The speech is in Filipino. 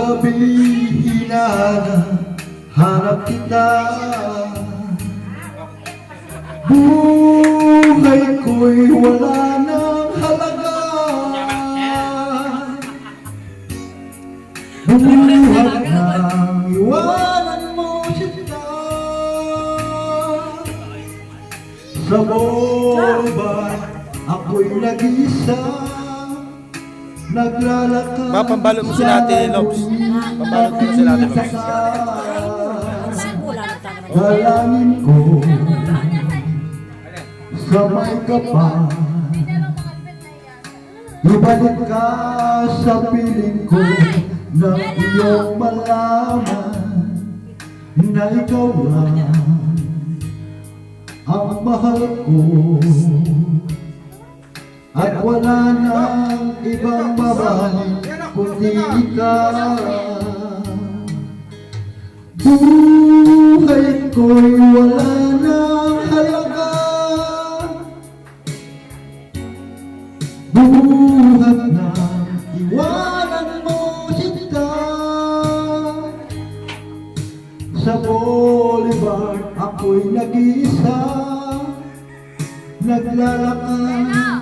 gabi hinahanap kita. Buhay ko'y wala ng halaga. Buhat nang iwanan mo siya. Sa boulevard ako'y nag-isa, naglalakad. Pambalo mo sila Ate Lobs. Pambalo mo sila Ate Lobs. Dalangin ko sa may kapal, ibalik ka sa piling ko, nang iyong malaman na ikaw lang ang mahal ko, at wala nang ibang babae kundi ikaw. Buhay ko'y wala nang halaga. Buhat na iwanan mo sita. Sa boulevard ako'y nag-iisa, naglalakad.